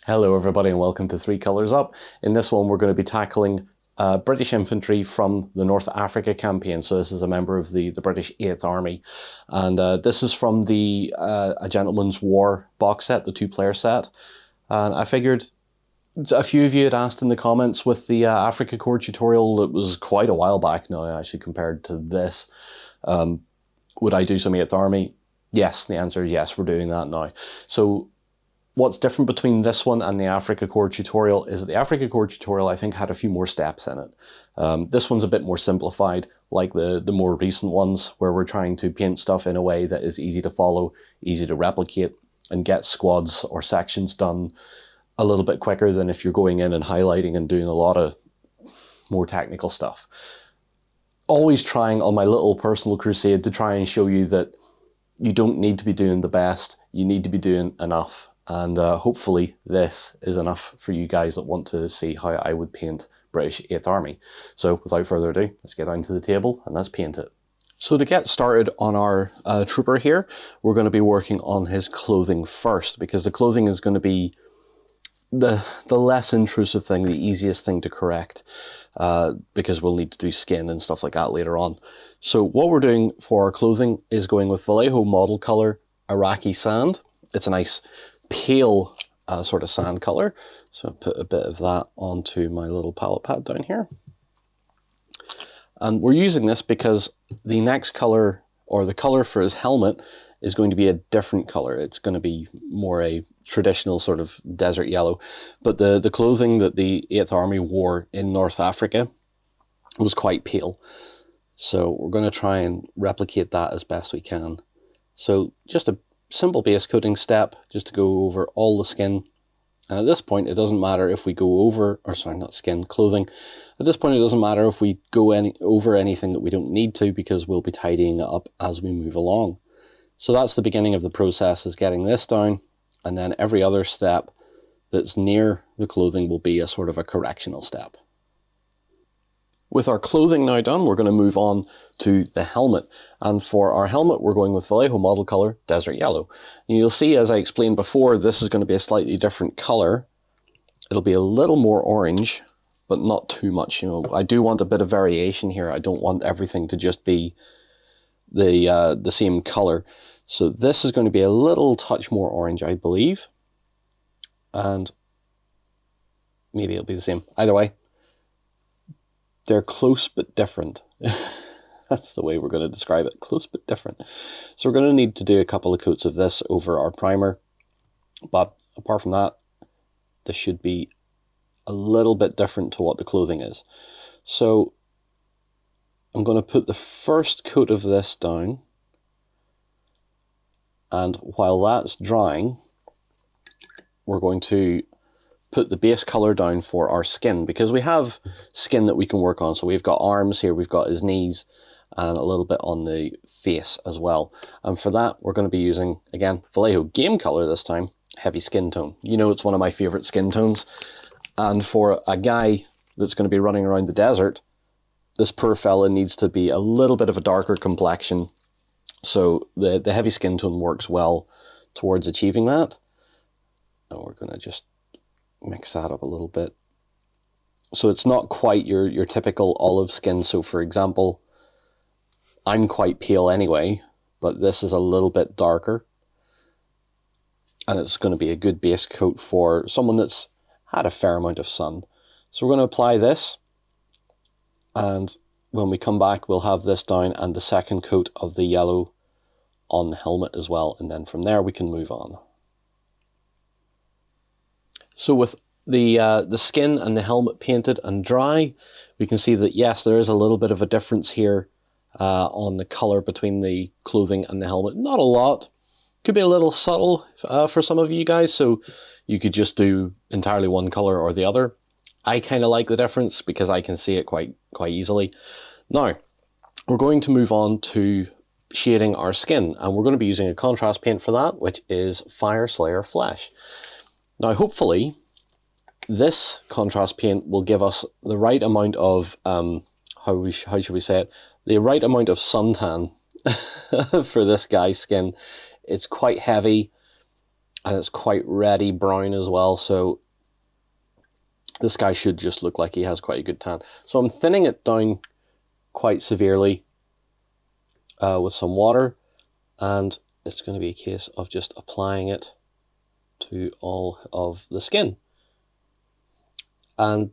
Hello everybody and welcome to 3 Colours Up. In this one we're going to be tackling British Infantry from the North Africa campaign. So this is a member of the British 8th Army. And this is from the A Gentleman's War box set, the 2-player set. And I figured a few of you had asked in the comments with the Africa Corps tutorial, it was quite a while back now actually compared to this. Would I do some 8th Army? Yes, the answer is yes, we're doing that now. So what's different between this one and the Africa Corps tutorial is that the Africa Corps tutorial I think had a few more steps in it. This one's a bit more simplified, like the more recent ones, where we're trying to paint stuff in a way that is easy to follow, easy to replicate, and get squads or sections done a little bit quicker than if you're going in and highlighting and doing a lot of more technical stuff. Always trying on my little personal crusade to try and show you that you don't need to be doing the best, you need to be doing enough. And hopefully this is enough for you guys that want to see how I would paint British 8th Army. So without further ado, let's get down to the table and let's paint it. So to get started on our trooper here, we're going to be working on his clothing first, because the clothing is going to be the less intrusive thing, the easiest thing to correct, because we'll need to do skin and stuff like that later on. So what we're doing for our clothing is going with Vallejo model color Iraqi sand. It's a nice pale sort of sand color, so I'll put a bit of that onto my little palette pad down here. And we're using this because the next color, or the color for his helmet, is going to be a different color. It's going to be more a traditional sort of desert yellow, but the clothing that the 8th Army wore in North Africa was quite pale, so we're going to try and replicate that as best we can. So just a simple base coating step, just to go over all the skin. And at this point it doesn't matter if we go over, or sorry, not skin, clothing. At this point it doesn't matter if we go over anything that we don't need to, because we'll be tidying it up as we move along. So that's the beginning of the process, is getting this down, and then every other step that's near the clothing will be a sort of a correctional step. With our clothing now done, we're going to move on to the helmet. And for our helmet, we're going with Vallejo model color Desert Yellow. And you'll see, as I explained before, this is going to be a slightly different color. It'll be a little more orange, but not too much. You know, I do want a bit of variation here. I don't want everything to just be the same color. So this is going to be a little touch more orange, I believe. And maybe it'll be the same. Either way, they're close but different. That's the way we're going to describe it. Close but different. So we're going to need to do a couple of coats of this over our primer. But apart from that, this should be a little bit different to what the clothing is. So I'm going to put the first coat of this down. And while that's drying, we're going to put the base color down for our skin, because we have skin that we can work on. So we've got arms here, we've got his knees, and a little bit on the face as well. And for that, we're going to be using, again, Vallejo game color this time, heavy skin tone. You know, it's one of my favorite skin tones. And for a guy that's going to be running around the desert, this poor fella needs to be a little bit of a darker complexion. So the heavy skin tone works well towards achieving that. And we're going to just mix that up a little bit. So it's not quite your typical olive skin. So for example, I'm quite pale anyway, but this is a little bit darker. And it's going to be a good base coat for someone that's had a fair amount of sun. So we're going to apply this. And when we come back, we'll have this down and the second coat of the yellow on the helmet as well. And then from there we can move on. So with the skin and the helmet painted and dry, we can see that yes, there is a little bit of a difference here on the color between the clothing and the helmet. Not a lot. Could be a little subtle for some of you guys, so you could just do entirely one color or the other. I kind of like the difference because I can see it quite easily. Now, we're going to move on to shading our skin, and we're going to be using a contrast paint for that, which is Fyreslayer Flesh. Now, hopefully, this contrast paint will give us the right amount of, how should we say it, the right amount of suntan for this guy's skin. It's quite heavy, and it's quite reddy brown as well, so this guy should just look like he has quite a good tan. So I'm thinning it down quite severely with some water, and it's going to be a case of just applying it to all of the skin. And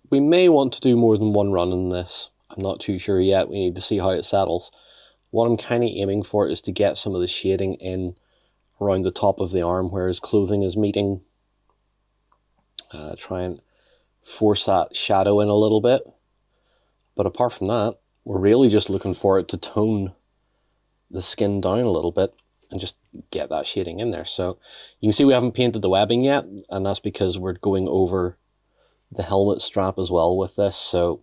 we may want to do more than one run in this. I'm not too sure yet. We need to see how it settles. What I'm kind of aiming for is to get some of the shading in around the top of the arm where his clothing is meeting. Try and force that shadow in a little bit. But apart from that, we're really just looking for it to tone the skin down a little bit and just get that shading in there. So you can see we haven't painted the webbing yet, and that's because we're going over the helmet strap as well with this. So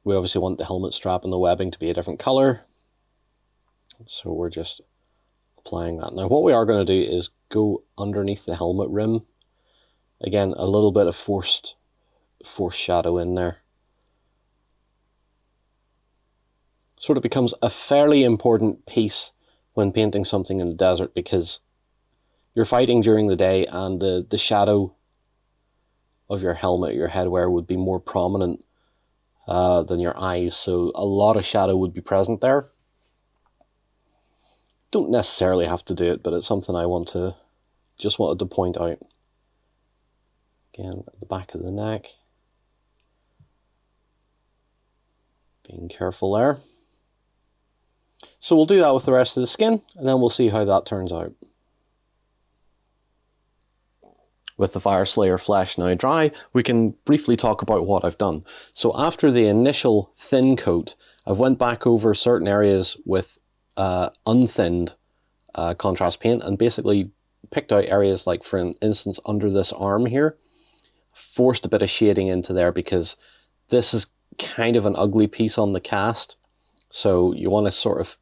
we obviously want the helmet strap and the webbing to be a different color. So we're just applying that. Now what we are going to do is go underneath the helmet rim. Again, a little bit of forced shadow in there. Sort of becomes a fairly important piece when painting something in the desert, because you're fighting during the day and the shadow of your helmet, your headwear, would be more prominent than your eyes, so a lot of shadow would be present there. Don't necessarily have to do it, but it's something I just wanted to point out. Again, at the back of the neck. Being careful there. So we'll do that with the rest of the skin, and then we'll see how that turns out. With the Fyreslayer flesh now dry, we can briefly talk about what I've done. So after the initial thin coat, I've went back over certain areas with unthinned contrast paint, and basically picked out areas like, for instance, under this arm here, forced a bit of shading into there because this is kind of an ugly piece on the cast. So you want to sort of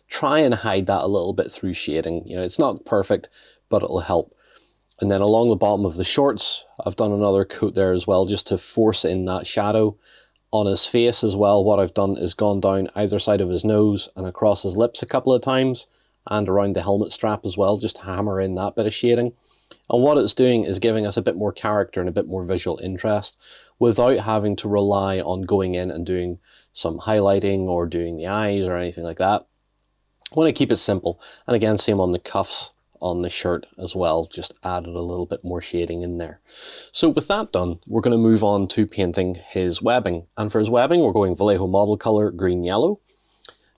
try and hide that a little bit through shading. You know, it's not perfect, but it'll help. And then along the bottom of the shorts, I've done another coat there as well, just to force in that shadow. On his face as well, what I've done is gone down either side of his nose and across his lips a couple of times, and around the helmet strap as well, just to hammer in that bit of shading. And what it's doing is giving us a bit more character and a bit more visual interest, without having to rely on going in and doing some highlighting or doing the eyes or anything like that. I want to keep it simple. And again, same on the cuffs on the shirt as well, just added a little bit more shading in there. So with that done, we're going to move on to painting his webbing. And for his webbing, we're going Vallejo model color green yellow.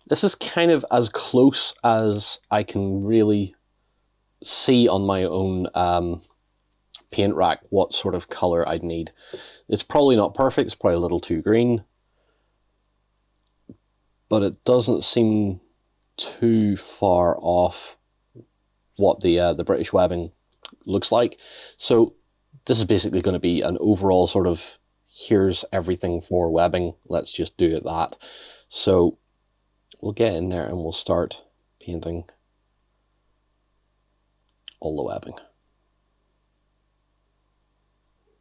This is kind of as close as I can really see on my own paint rack what sort of color I'd need. It's probably not perfect, it's probably a little too green, but it doesn't seem too far off what the British webbing looks like. So this is basically going to be an overall sort of, here's everything for webbing, let's just do it that. So we'll get in there and we'll start painting all the webbing.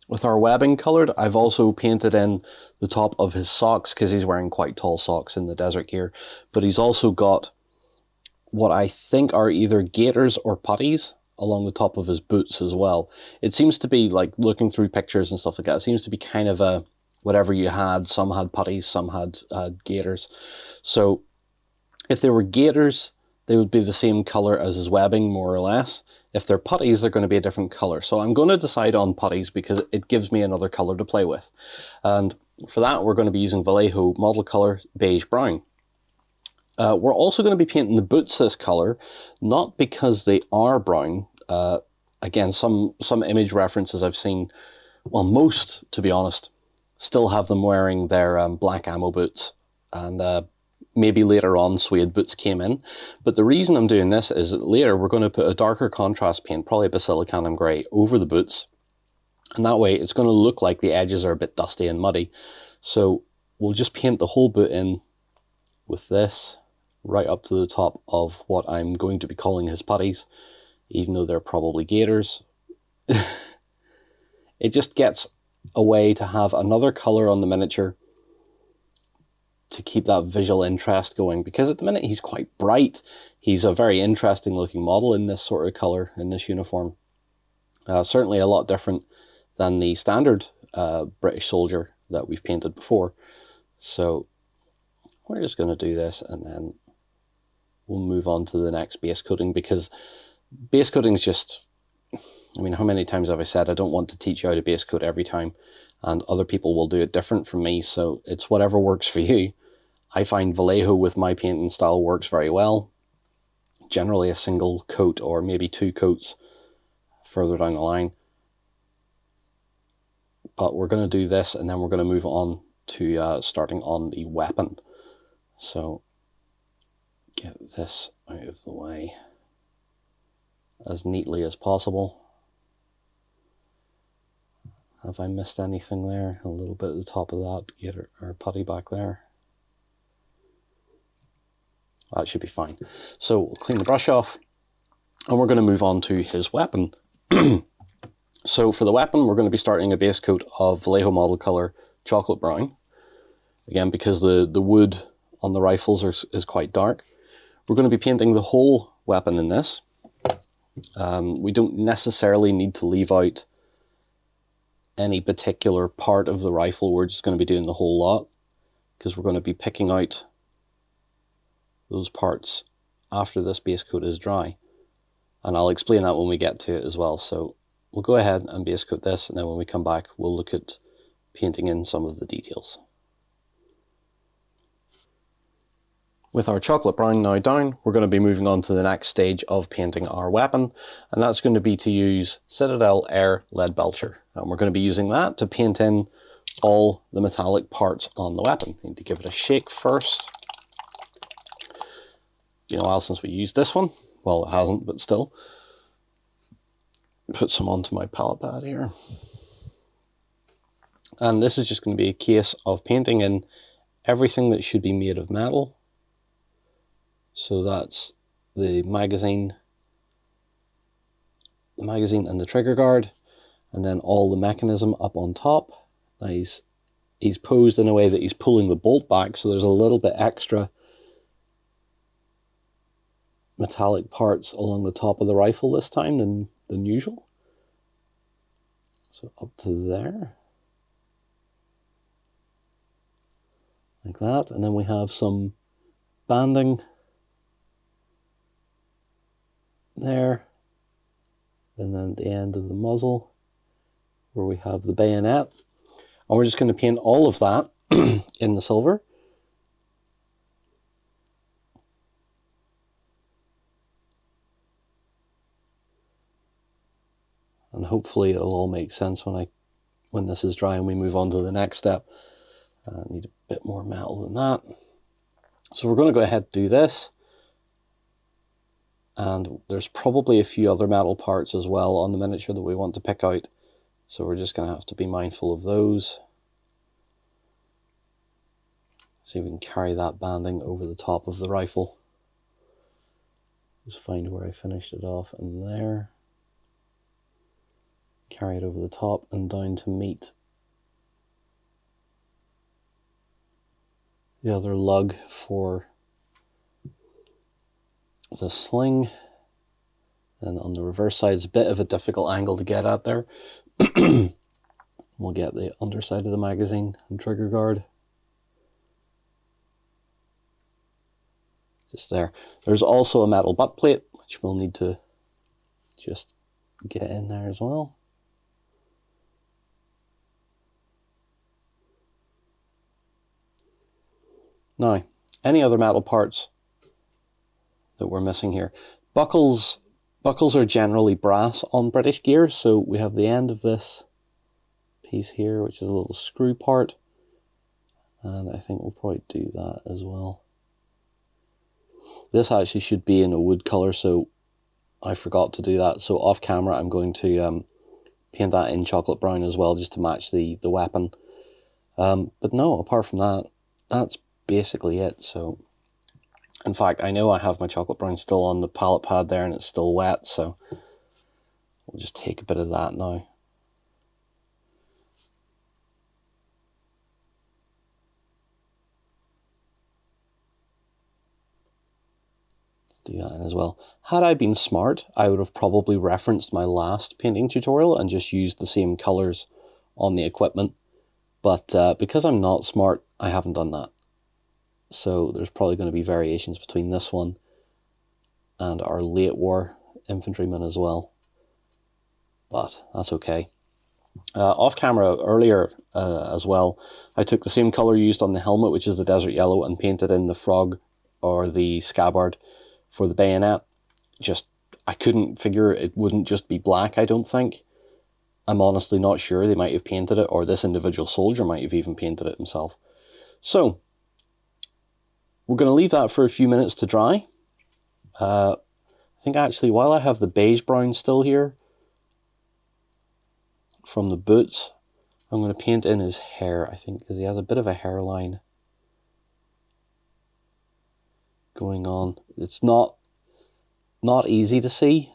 With our webbing coloured, I've also painted in the top of his socks, because he's wearing quite tall socks in the desert gear, but he's also got what I think are either gaiters or putties along the top of his boots as well. It seems to be, like, looking through pictures and stuff like that, it seems to be kind of a whatever you had. Some had putties, some had gaiters. So if they were gaiters, they would be the same colour as his webbing, more or less. If they're putties, they're going to be a different colour. So I'm going to decide on putties because it gives me another colour to play with. And for that, we're going to be using Vallejo model colour beige brown. We're also going to be painting the boots this colour, not because they are brown. Again, some image references I've seen, well, most, to be honest, still have them wearing their black ammo boots. And maybe later on suede boots came in. But the reason I'm doing this is that later we're going to put a darker contrast paint, probably a Basilicanum grey, over the boots. And that way it's going to look like the edges are a bit dusty and muddy. So we'll just paint the whole boot in with this, right up to the top of what I'm going to be calling his putties, even though they're probably gaiters. It just gets a way to have another colour on the miniature to keep that visual interest going, because at the minute he's quite bright. He's a very interesting looking model in this sort of colour, in this uniform. Certainly a lot different than the standard British soldier that we've painted before. So we're just going to do this, and then we'll move on to the next base coating, because base coating is just, I mean, how many times have I said I don't want to teach you how to base coat every time, and other people will do it different from me, so it's whatever works for you. I find Vallejo with my painting style works very well. Generally a single coat or maybe 2 coats further down the line. But we're going to do this, and then we're going to move on to starting on the weapon. So get this out of the way as neatly as possible. Have I missed anything there? A little bit at the top of that, get our putty back there. That should be fine. So we'll clean the brush off, and we're going to move on to his weapon. So for the weapon, we're going to be starting a base coat of Vallejo model colour chocolate brown. Again, because the wood on the rifles is quite dark. We're going to be painting the whole weapon in this. We don't necessarily need to leave out any particular part of the rifle. We're just going to be doing the whole lot, because we're going to be picking out those parts after this base coat is dry. And I'll explain that when we get to it as well. So we'll go ahead and base coat this, and then when we come back, we'll look at painting in some of the details. With our chocolate brown now down, we're going to be moving on to the next stage of painting our weapon, and that's going to be to use Citadel Air Leadbelcher. And we're going to be using that to paint in all the metallic parts on the weapon. Need to give it a shake first. Been a while since we used this one. Well, it hasn't, but still. Put some onto my palette pad here. And this is just going to be a case of painting in everything that should be made of metal. So that's the magazine and the trigger guard, and then all the mechanism up on top. Now he's posed in a way that he's pulling the bolt back, so there's a little bit extra metallic parts along the top of the rifle this time than usual. So up to there. Like that. And then we have some banding there. And then at the end of the muzzle, where we have the bayonet. And we're just going to paint all of that in the silver. And hopefully it'll all make sense when this is dry and we move on to the next step. I need a bit more metal than that. So we're going to go ahead and do this. And there's probably a few other metal parts as well on the miniature that we want to pick out. So we're just going to have to be mindful of those. See if we can carry that banding over the top of the rifle. Just find where I finished it off, and there. Carry it over the top and down to meet the other lug for the sling. And on the reverse side, it's a bit of a difficult angle to get at there. We'll get the underside of the magazine and trigger guard. Just there. There's also a metal butt plate, which we'll need to just get in there as well. Now, any other metal parts that we're missing here? Buckles are generally brass on British gear, so we have the end of this piece here, which is a little screw part, and I think we'll probably do that as well. This actually should be in a wood colour, so I forgot to do that. So off camera, I'm going to paint that in chocolate brown as well, just to match the weapon. But no, apart from that, that's basically it. So, in fact, I know I have my chocolate brown still on the palette pad there, and it's still wet, so we'll just take a bit of that now. do that in as well. Had I been smart, I would have probably referenced my last painting tutorial and just used the same colours on the equipment. But because I'm not smart, I haven't done that. So there's probably going to be variations between this one and our late war infantryman as well. But that's okay. Off camera earlier as well, I took the same colour used on the helmet, which is the desert yellow, and painted in the frog or the scabbard for the bayonet. Just, I couldn't figure it wouldn't just be black, I don't think. I'm honestly not sure. They might have painted it, or this individual soldier might have even painted it himself. So, we're going to leave that for a few minutes to dry. I think actually, while I have the beige brown still here, from the boots, I'm going to paint in his hair, I think, because he has a bit of a hairline going on. It's not easy to see,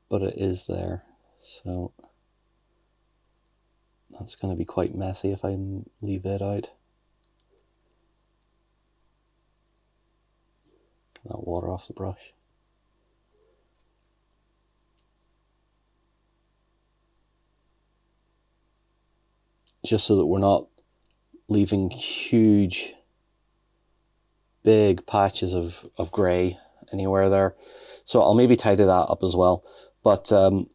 but it is there. So that's going to be quite messy if I leave it out. Get that water off the brush. Just so that we're not leaving huge, big patches of grey anywhere there. So I'll maybe tidy that up as well. But we'll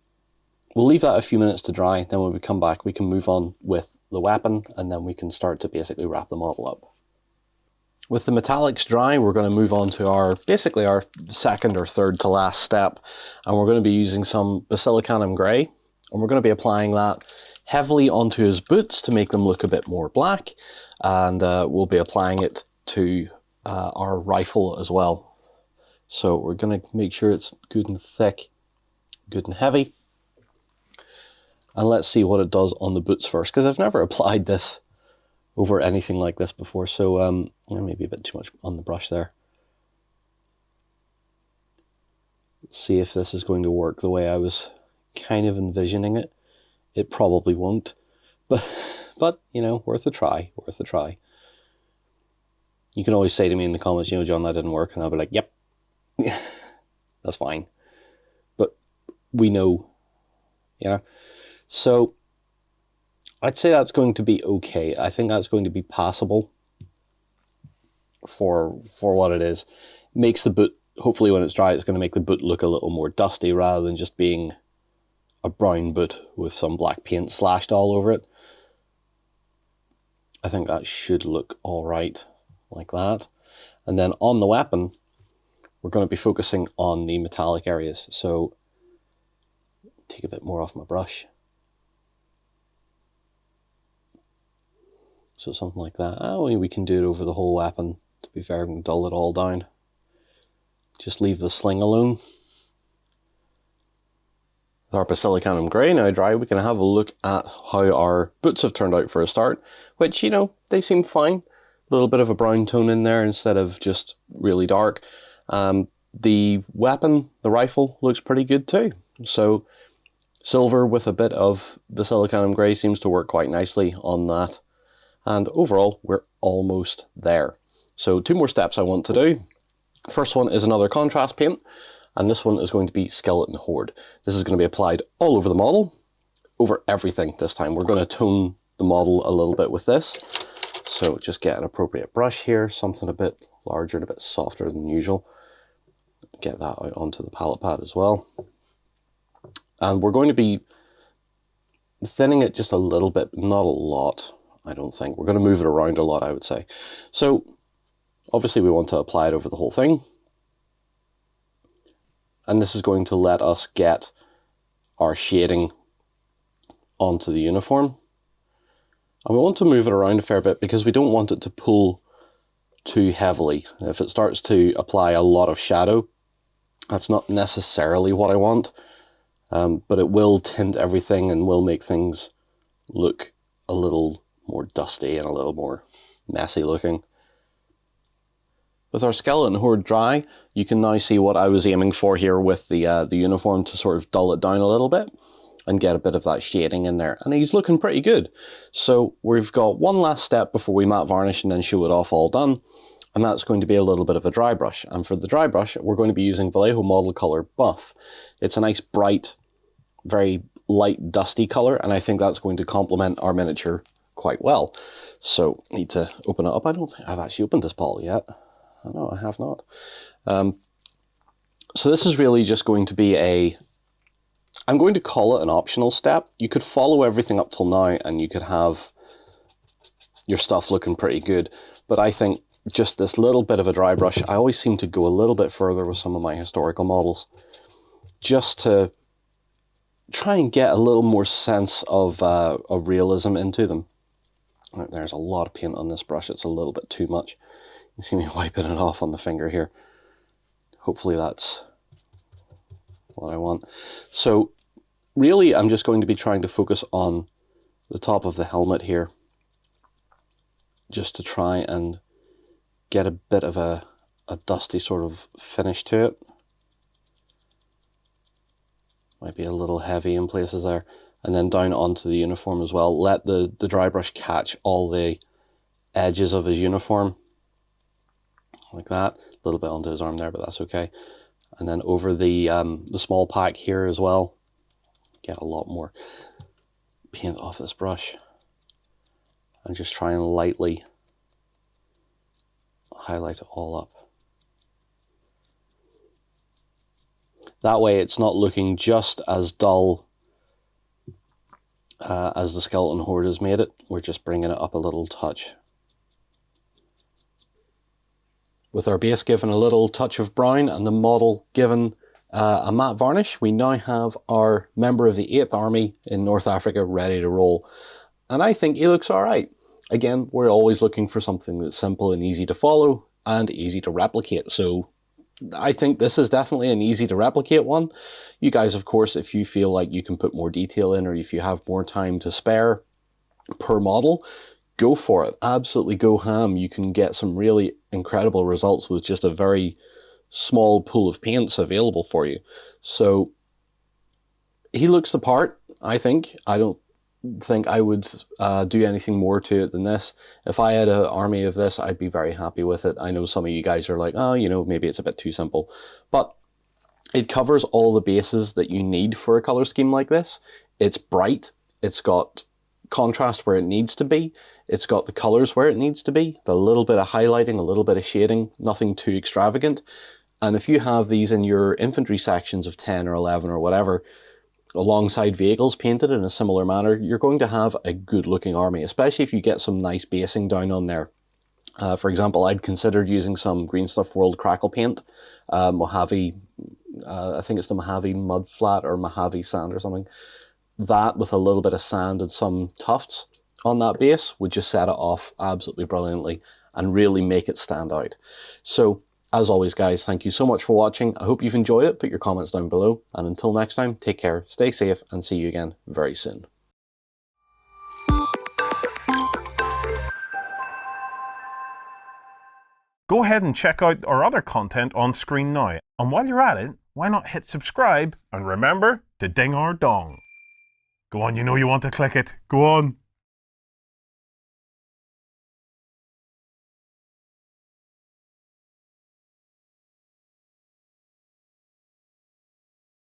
leave that a few minutes to dry. Then when we come back, we can move on with the weapon, and then we can start to basically wrap the model up. With the metallics dry, we're going to move on to basically our second or third to last step. And we're going to be using some Basilicanum grey. And we're going to be applying that heavily onto his boots to make them look a bit more black, and we'll be applying it to our rifle as well. So we're going to make sure it's good and thick, good and heavy, and let's see what it does on the boots first, because I've never applied this over anything like this before. So maybe a bit too much on the brush there. See if this is going to work the way I was kind of envisioning it. It probably won't, but you know, worth a try, worth a try. You can always say to me in the comments, you know, John, that didn't work, and I'll be like, yep, that's fine. But we know, you know. So I'd say that's going to be okay. I think that's going to be passable for what it is. Makes the boot, hopefully when it's dry, it's going to make the boot look a little more dusty rather than just being a brown boot with some black paint slashed all over it. I think that should look all right like that. And then on the weapon, we're going to be focusing on the metallic areas. So take a bit more off my brush. So something like that. Oh, we can do it over the whole weapon. To be fair, we can dull it all down. Just leave the sling alone. With our Basilicanum grey now dry, we can have a look at how our boots have turned out for a start, which, you know, they seem fine. A little bit of a brown tone in there instead of just really dark. The weapon, the rifle, looks pretty good too. So silver with a bit of Basilicanum grey seems to work quite nicely on that. And overall, we're almost there. So 2 more steps I want to do. First one is another contrast paint. And this one is going to be Skeleton Horde. This is going to be applied all over the model, over everything this time. We're going to tone the model a little bit with this. So just get an appropriate brush here, something a bit larger and a bit softer than usual. Get that out onto the palette pad as well. And we're going to be thinning it just a little bit, not a lot, I don't think. We're going to move it around a lot, I would say. So obviously we want to apply it over the whole thing. And this is going to let us get our shading onto the uniform. And we want to move it around a fair bit because we don't want it to pull too heavily. If it starts to apply a lot of shadow, that's not necessarily what I want. But it will tint everything and will make things look a little more dusty and a little more messy looking. With our Skeleton Horde dry, you can now see what I was aiming for here with the uniform, to sort of dull it down a little bit and get a bit of that shading in there. And he's looking pretty good. So we've got one last step before we matte varnish and then show it off all done. and that's going to be a little bit of a dry brush. And for the dry brush, we're going to be using Vallejo Model Color Buff. It's a nice, bright, very light, dusty color, and I think that's going to complement our miniature quite well. So, need to open it up. I don't think I've actually opened this bottle yet. No, I have not. So this is really just going to be I'm going to call it an optional step. You could follow everything up till now and you could have your stuff looking pretty good. But I think just this little bit of a dry brush, I always seem to go a little bit further with some of my historical models, just to try and get a little more sense of realism into them. There's a lot of paint on this brush. It's a little bit too much. You see me wiping it off on the finger here. Hopefully that's what I want. So really, I'm just going to be trying to focus on the top of the helmet here, just to try and get a bit of a dusty sort of finish to it. Might be a little heavy in places there. And then down onto the uniform as well. Let the dry brush catch all the edges of his uniform, like that. A little bit onto his arm there, but that's okay. And then over the small pack here as well. Get a lot more paint off this brush. And just try and lightly highlight it all up. That way it's not looking just as dull as the Skeleton Horde has made it. We're just bringing it up a little touch. With our base given a little touch of brown and the model given a matte varnish, we now have our member of the 8th Army in North Africa ready to roll. And I think he looks alright. Again, we're always looking for something that's simple and easy to follow and easy to replicate. So I think this is definitely an easy to replicate one. You guys, of course, if you feel like you can put more detail in, or if you have more time to spare per model, go for it. Absolutely go ham. You can get some really incredible results with just a very small pool of paints available for you. So he looks the part, I think. I don't think I would do anything more to it than this. If I had an army of this, I'd be very happy with it. I know some of you guys are like, oh, you know, maybe it's a bit too simple. But it covers all the bases that you need for a color scheme like this. It's bright. It's got contrast where it needs to be. It's got the colors where it needs to be. The little bit of highlighting, a little bit of shading, nothing too extravagant. And if you have these in your infantry sections of 10 or 11 or whatever, alongside vehicles painted in a similar manner, you're going to have a good looking army, especially if you get some nice basing down on there. For example, I'd considered using some Green Stuff World Crackle paint, Mojave, I think it's the Mojave Mud Flat or Mojave Sand or something. That with a little bit of sand and some tufts on that base would just set it off absolutely brilliantly and really make it stand out. So, as always, guys, thank you so much for watching. I hope you've enjoyed it. Put your comments down below. And until next time, take care, stay safe, and see you again very soon. Go ahead and check out our other content on screen now. And while you're at it, why not hit subscribe and remember to ding our dong. Go on, you know you want to click it. Go on.